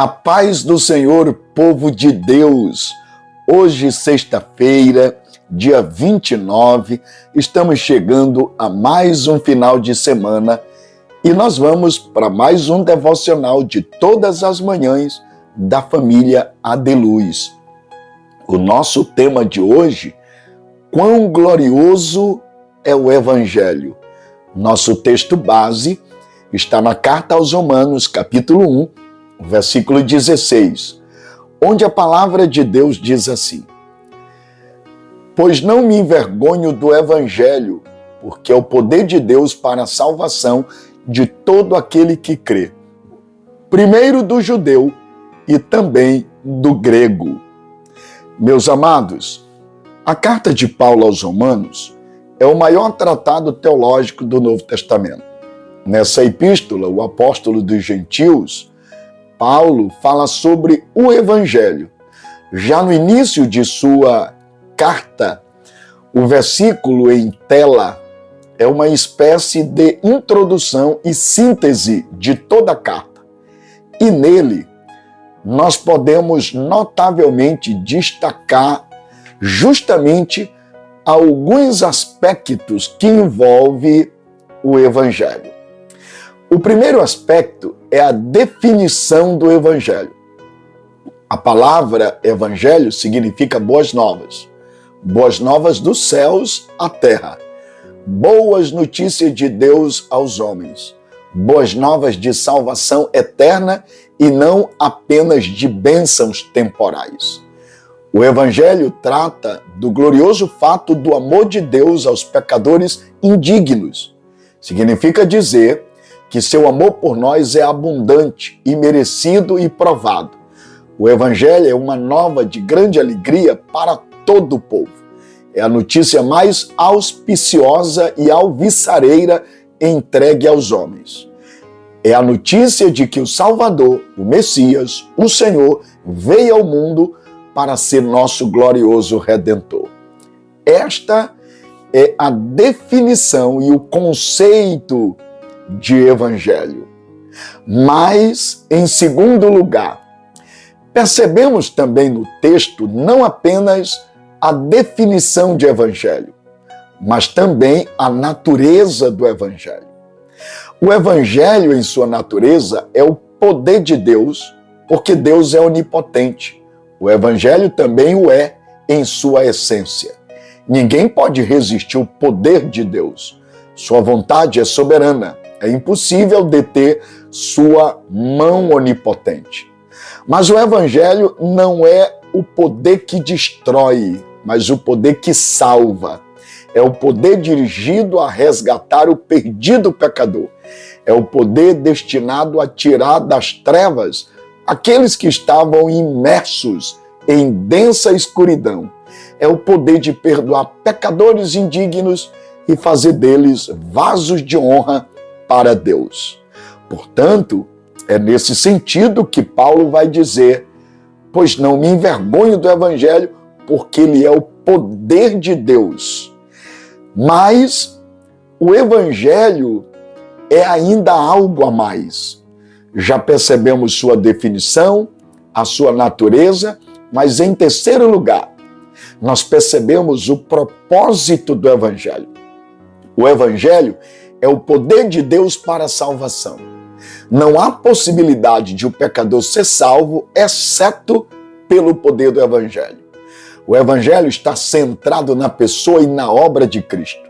A paz do Senhor, povo de Deus. Hoje, sexta-feira, dia 29, estamos chegando a mais um final de semana e nós vamos para mais um devocional de todas as manhãs da família Adeluz. O nosso tema de hoje, quão glorioso é o Evangelho. Nosso texto base está na Carta aos Romanos, capítulo 1, versículo 16, onde a palavra de Deus diz assim: pois não me envergonho do Evangelho, porque é o poder de Deus para a salvação de todo aquele que crê, primeiro do judeu e também do grego. Meus amados, a carta de Paulo aos Romanos é o maior tratado teológico do Novo Testamento. Nessa epístola, o apóstolo dos gentios, Paulo, fala sobre o Evangelho. Já no início de sua carta, o versículo em tela é uma espécie de introdução e síntese de toda a carta. E nele, nós podemos notavelmente destacar justamente alguns aspectos que envolvem o Evangelho. O primeiro aspecto é a definição do Evangelho. A palavra Evangelho significa boas novas dos céus à terra, boas notícias de Deus aos homens, boas novas de salvação eterna e não apenas de bênçãos temporais. O Evangelho trata do glorioso fato do amor de Deus aos pecadores indignos. Significa dizer que seu amor por nós é abundante, imerecido e provado. O Evangelho é uma nova de grande alegria para todo o povo. É a notícia mais auspiciosa e alvissareira entregue aos homens. É a notícia de que o Salvador, o Messias, o Senhor, veio ao mundo para ser nosso glorioso Redentor. Esta é a definição e o conceito de Evangelho. Mas, em segundo lugar, percebemos também no texto não apenas a definição de Evangelho, mas também a natureza do Evangelho. O Evangelho, em sua natureza, é o poder de Deus, porque Deus é onipotente. O Evangelho também o é em sua essência. Ninguém pode resistir ao poder de Deus. Sua vontade é soberana. É impossível deter sua mão onipotente. Mas o Evangelho não é o poder que destrói, mas o poder que salva. É o poder dirigido a resgatar o perdido pecador. É o poder destinado a tirar das trevas aqueles que estavam imersos em densa escuridão. É o poder de perdoar pecadores indignos e fazer deles vasos de honra para Deus. Portanto, é nesse sentido que Paulo vai dizer: pois não me envergonho do Evangelho, porque ele é o poder de Deus. Mas o Evangelho é ainda algo a mais. Já percebemos sua definição, a sua natureza, mas em terceiro lugar, nós percebemos o propósito do Evangelho. O Evangelho é o poder de Deus para a salvação. Não há possibilidade de o pecador ser salvo, exceto pelo poder do Evangelho. O Evangelho está centrado na pessoa e na obra de Cristo.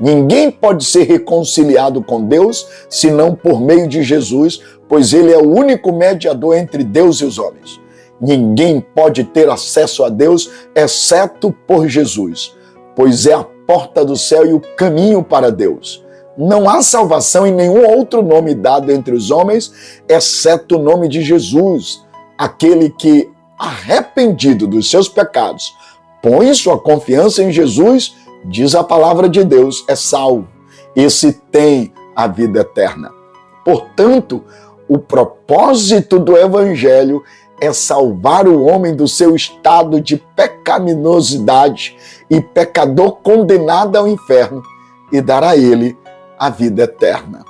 Ninguém pode ser reconciliado com Deus, senão por meio de Jesus, pois ele é o único mediador entre Deus e os homens. Ninguém pode ter acesso a Deus, exceto por Jesus, pois é a porta do céu e o caminho para Deus. Não há salvação em nenhum outro nome dado entre os homens, exceto o nome de Jesus. Aquele que, arrependido dos seus pecados, põe sua confiança em Jesus, diz a palavra de Deus, é salvo. Esse tem a vida eterna. Portanto, o propósito do Evangelho é salvar o homem do seu estado de pecaminosidade e pecador condenado ao inferno e dar a ele a vida eterna.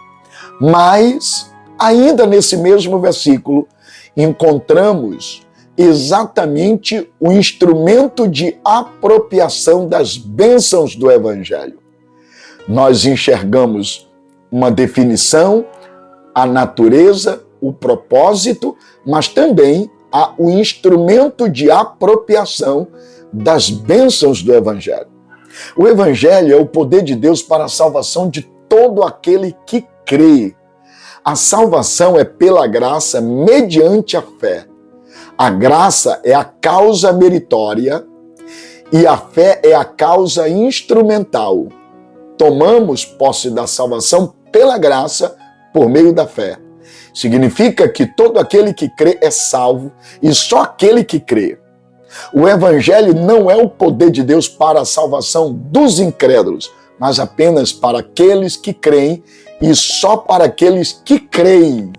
Mas Ainda nesse mesmo versículo, encontramos exatamente o instrumento de apropriação das bênçãos do Evangelho. Nós enxergamos uma definição, a natureza, o propósito, mas também há o instrumento de apropriação das bênçãos do Evangelho. O Evangelho é o poder de Deus para a salvação de todo aquele que crê. A salvação é pela graça mediante a fé. A graça é a causa meritória e a fé é a causa instrumental. Tomamos posse da salvação pela graça por meio da fé. Significa que todo aquele que crê é salvo e só aquele que crê. O Evangelho não é o poder de Deus para a salvação dos incrédulos, mas apenas para aqueles que creem e só para aqueles que creem.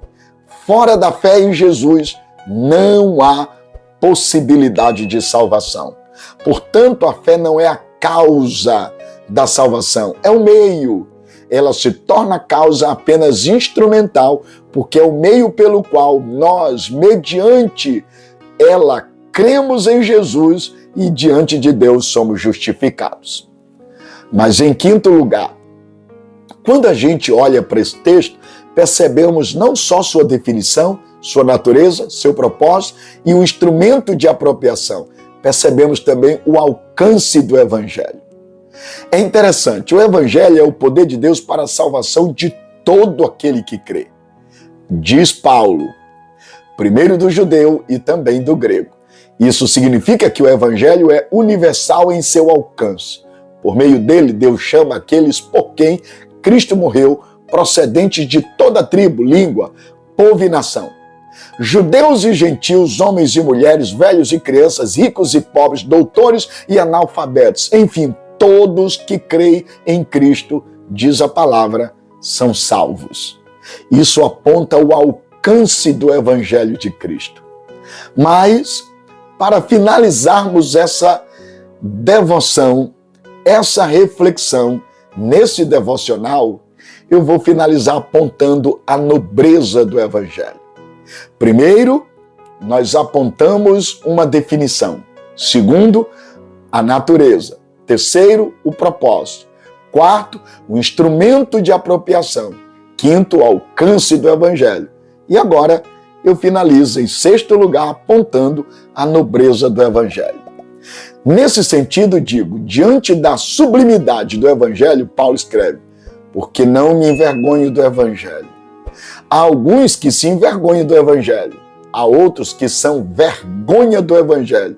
Fora da fé em Jesus, não há possibilidade de salvação. Portanto, a fé não é a causa da salvação, é o meio. Ela se torna causa apenas instrumental, porque é o meio pelo qual nós, mediante ela, cremos em Jesus e diante de Deus somos justificados. Mas em quinto lugar, quando a gente olha para esse texto, percebemos não só sua definição, sua natureza, seu propósito e o instrumento de apropriação. Percebemos também o alcance do Evangelho. É interessante, o Evangelho é o poder de Deus para a salvação de todo aquele que crê. Diz Paulo, primeiro do judeu e também do grego. Isso significa que o Evangelho é universal em seu alcance. Por meio dele, Deus chama aqueles por quem Cristo morreu, procedentes de toda tribo, língua, povo e nação. Judeus e gentios, homens e mulheres, velhos e crianças, ricos e pobres, doutores e analfabetos, enfim, todos que creem em Cristo, diz a palavra, são salvos. Isso aponta o alcance do Evangelho de Cristo. Mas, para finalizarmos essa devoção, essa reflexão nesse devocional, eu vou finalizar apontando a nobreza do Evangelho. Primeiro, nós apontamos uma definição. Segundo, a natureza. Terceiro, o propósito. Quarto, o instrumento de apropriação. Quinto, o alcance do Evangelho. E agora, eu finalizo em sexto lugar apontando a nobreza do Evangelho. Nesse sentido, digo, diante da sublimidade do Evangelho, Paulo escreve, porque não me envergonho do Evangelho. Há alguns que se envergonham do Evangelho, há outros que são vergonha do Evangelho,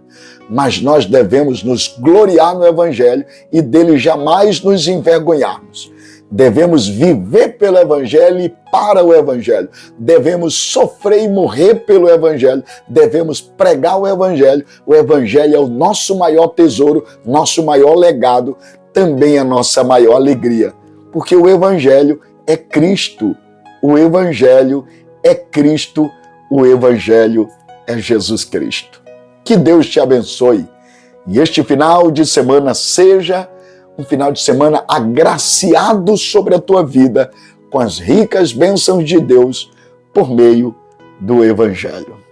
mas nós devemos nos gloriar no Evangelho e dele jamais nos envergonharmos. Devemos viver pelo Evangelho e para o Evangelho. Devemos sofrer e morrer pelo Evangelho. Devemos pregar o Evangelho. O Evangelho é o nosso maior tesouro, nosso maior legado, também a nossa maior alegria. Porque o Evangelho é Cristo. O Evangelho é Cristo. O Evangelho é Jesus Cristo. Que Deus te abençoe. E este final de semana seja um final de semana agraciado sobre a tua vida com as ricas bênçãos de Deus por meio do Evangelho.